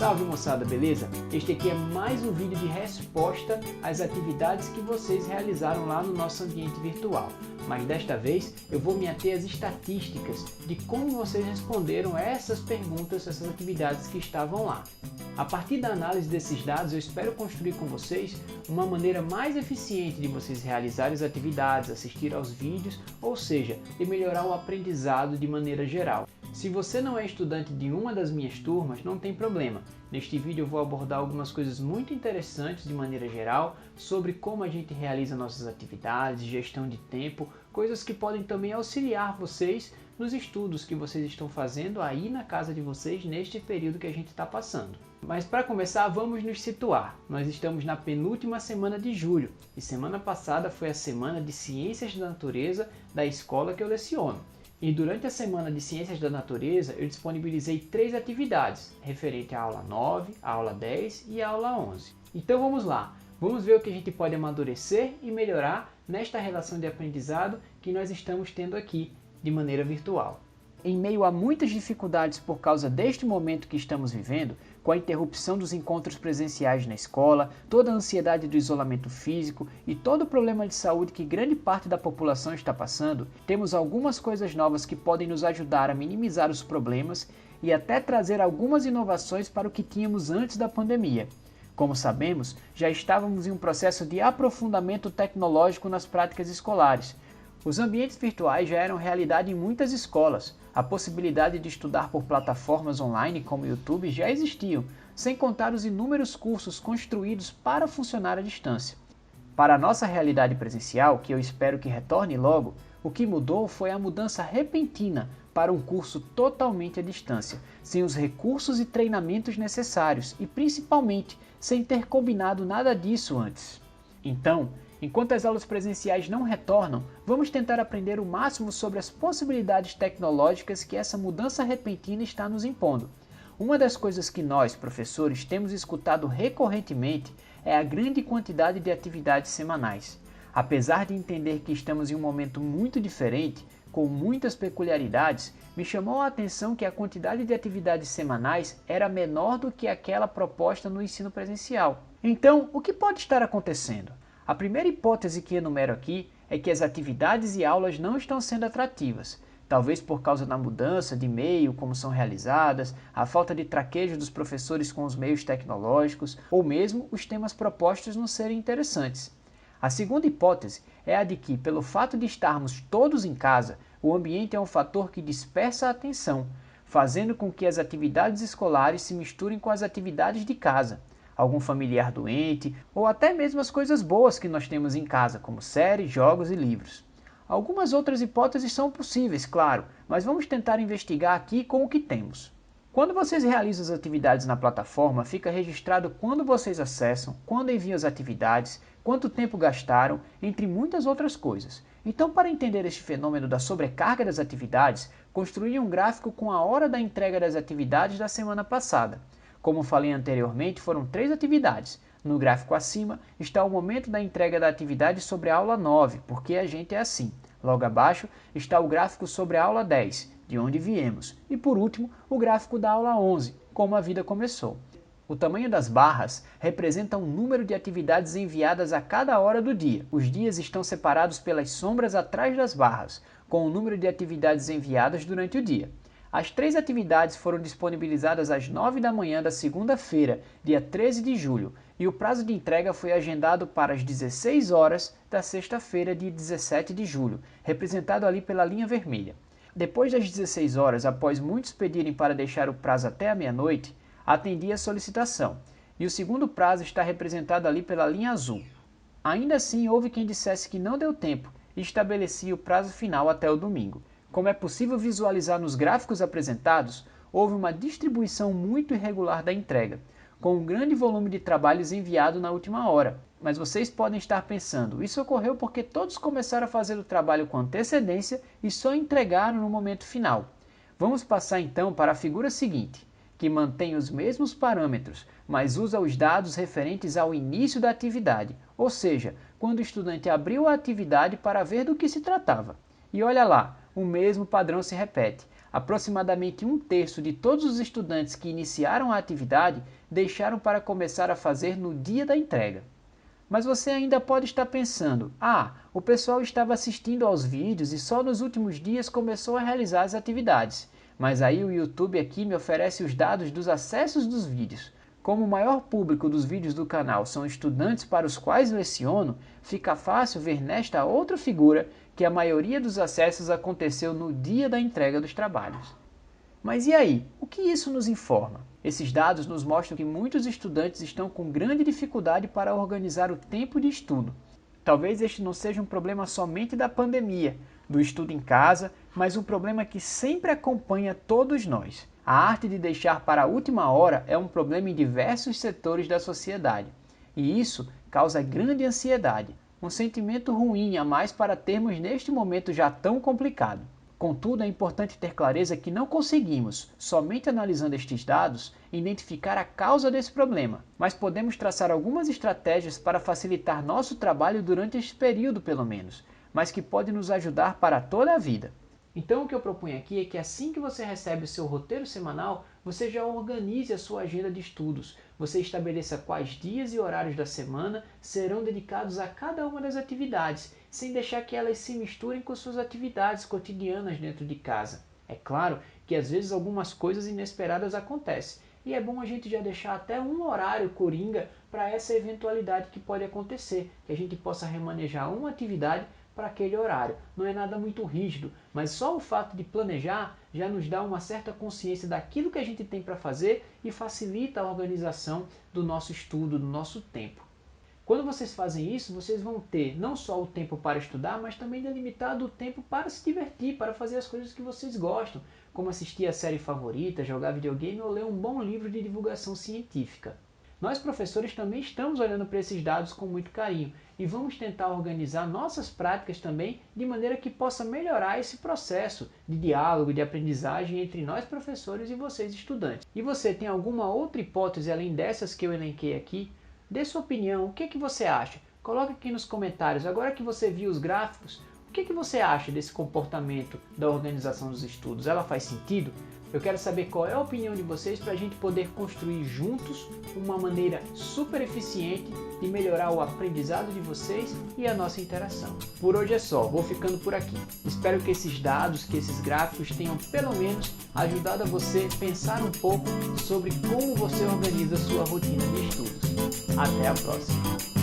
Salve moçada, beleza? Este aqui é mais um vídeo de resposta às atividades que vocês realizaram lá no nosso ambiente virtual. Mas desta vez eu vou me ater às estatísticas de como vocês responderam essas perguntas, essas atividades que estavam lá. A partir da análise desses dados, eu espero construir com vocês uma maneira mais eficiente de vocês realizarem as atividades, assistir aos vídeos, ou seja, de melhorar o aprendizado de maneira geral. Se você não é estudante de uma das minhas turmas, não tem problema. Neste vídeo eu vou abordar algumas coisas muito interessantes de maneira geral, sobre como a gente realiza nossas atividades, gestão de tempo, coisas que podem também auxiliar vocês nos estudos que vocês estão fazendo aí na casa de vocês neste período que a gente está passando. Mas para começar, vamos nos situar. Nós estamos na penúltima semana de julho e semana passada foi a semana de Ciências da Natureza da escola que eu leciono. E durante a semana de Ciências da Natureza, eu disponibilizei 3 atividades, referente à aula 9, à aula 10 e à aula 11. Então vamos lá, vamos ver o que a gente pode amadurecer e melhorar nesta relação de aprendizado que nós estamos tendo aqui, de maneira virtual. Em meio a muitas dificuldades por causa deste momento que estamos vivendo, com a interrupção dos encontros presenciais na escola, toda a ansiedade do isolamento físico e todo o problema de saúde que grande parte da população está passando, temos algumas coisas novas que podem nos ajudar a minimizar os problemas e até trazer algumas inovações para o que tínhamos antes da pandemia. Como sabemos, já estávamos em um processo de aprofundamento tecnológico nas práticas escolares. Os ambientes virtuais já eram realidade em muitas escolas. A possibilidade de estudar por plataformas online como o YouTube já existiam, sem contar os inúmeros cursos construídos para funcionar à distância. Para a nossa realidade presencial, que eu espero que retorne logo, o que mudou foi a mudança repentina para um curso totalmente à distância, sem os recursos e treinamentos necessários e principalmente sem ter combinado nada disso antes. Então, enquanto as aulas presenciais não retornam, vamos tentar aprender o máximo sobre as possibilidades tecnológicas que essa mudança repentina está nos impondo. Uma das coisas que nós, professores, temos escutado recorrentemente é a grande quantidade de atividades semanais. Apesar de entender que estamos em um momento muito diferente, com muitas peculiaridades, me chamou a atenção que a quantidade de atividades semanais era menor do que aquela proposta no ensino presencial. Então, o que pode estar acontecendo? A primeira hipótese que enumero aqui é que as atividades e aulas não estão sendo atrativas, talvez por causa da mudança de meio como são realizadas, a falta de traquejo dos professores com os meios tecnológicos, ou mesmo os temas propostos não serem interessantes. A segunda hipótese é a de que, pelo fato de estarmos todos em casa, o ambiente é um fator que dispersa a atenção, fazendo com que as atividades escolares se misturem com as atividades de casa, algum familiar doente, ou até mesmo as coisas boas que nós temos em casa, como séries, jogos e livros. Algumas outras hipóteses são possíveis, claro, mas vamos tentar investigar aqui com o que temos. Quando vocês realizam as atividades na plataforma, fica registrado quando vocês acessam, quando enviam as atividades, quanto tempo gastaram, entre muitas outras coisas. Então, para entender este fenômeno da sobrecarga das atividades, construí um gráfico com a hora da entrega das atividades da semana passada. Como falei anteriormente, foram 3 atividades. No gráfico acima está o momento da entrega da atividade sobre a aula 9, porque a gente é assim. Logo abaixo está o gráfico sobre a aula 10, de onde viemos. E por último, o gráfico da aula 11, como a vida começou. O tamanho das barras representa o número de atividades enviadas a cada hora do dia. Os dias estão separados pelas sombras atrás das barras, com o número de atividades enviadas durante o dia. As 3 atividades foram disponibilizadas às 9 da manhã da segunda-feira, dia 13 de julho, e o prazo de entrega foi agendado para as 16 horas da sexta-feira, dia 17 de julho, representado ali pela linha vermelha. Depois das 16 horas, após muitos pedirem para deixar o prazo até a meia-noite, atendi a solicitação, e o segundo prazo está representado ali pela linha azul. Ainda assim, houve quem dissesse que não deu tempo e estabelecia o prazo final até o domingo. Como é possível visualizar nos gráficos apresentados, houve uma distribuição muito irregular da entrega, com um grande volume de trabalhos enviado na última hora. Mas vocês podem estar pensando, isso ocorreu porque todos começaram a fazer o trabalho com antecedência e só entregaram no momento final. Vamos passar então para a figura seguinte, que mantém os mesmos parâmetros, mas usa os dados referentes ao início da atividade, ou seja, quando o estudante abriu a atividade para ver do que se tratava. E olha lá, o mesmo padrão se repete. Aproximadamente 1/3 de todos os estudantes que iniciaram a atividade deixaram para começar a fazer no dia da entrega. Mas você ainda pode estar pensando, o pessoal estava assistindo aos vídeos e só nos últimos dias começou a realizar as atividades. Mas aí o YouTube aqui me oferece os dados dos acessos dos vídeos. Como o maior público dos vídeos do canal são estudantes para os quais leciono, fica fácil ver nesta outra figura que a maioria dos acessos aconteceu no dia da entrega dos trabalhos. Mas e aí? O que isso nos informa? Esses dados nos mostram que muitos estudantes estão com grande dificuldade para organizar o tempo de estudo. Talvez este não seja um problema somente da pandemia, do estudo em casa, mas um problema que sempre acompanha todos nós. A arte de deixar para a última hora é um problema em diversos setores da sociedade. E isso causa grande ansiedade, um sentimento ruim a mais para termos neste momento já tão complicado. Contudo, é importante ter clareza que não conseguimos, somente analisando estes dados, identificar a causa desse problema, mas podemos traçar algumas estratégias para facilitar nosso trabalho durante este período, pelo menos, mas que pode nos ajudar para toda a vida. Então o que eu proponho aqui é que assim que você recebe o seu roteiro semanal, você já organize a sua agenda de estudos. Você estabeleça quais dias e horários da semana serão dedicados a cada uma das atividades, sem deixar que elas se misturem com suas atividades cotidianas dentro de casa. É claro que às vezes algumas coisas inesperadas acontecem, e é bom a gente já deixar até um horário coringa para essa eventualidade que pode acontecer, que a gente possa remanejar uma atividade para aquele horário. Não é nada muito rígido, mas só o fato de planejar já nos dá uma certa consciência daquilo que a gente tem para fazer e facilita a organização do nosso estudo, do nosso tempo. Quando vocês fazem isso, vocês vão ter não só o tempo para estudar, mas também delimitado o tempo para se divertir, para fazer as coisas que vocês gostam, como assistir a série favorita, jogar videogame ou ler um bom livro de divulgação científica. Nós, professores, também estamos olhando para esses dados com muito carinho e vamos tentar organizar nossas práticas também de maneira que possa melhorar esse processo de diálogo, de aprendizagem entre nós, professores, e vocês, estudantes. E você tem alguma outra hipótese além dessas que eu elenquei aqui? Dê sua opinião, o que você acha? Coloque aqui nos comentários, agora que você viu os gráficos, o que você acha desse comportamento da organização dos estudos? Ela faz sentido? Eu quero saber qual é a opinião de vocês para a gente poder construir juntos uma maneira super eficiente de melhorar o aprendizado de vocês e a nossa interação. Por hoje é só, vou ficando por aqui. Espero que esses dados, que esses gráficos tenham pelo menos ajudado a você pensar um pouco sobre como você organiza a sua rotina de estudos. Até a próxima!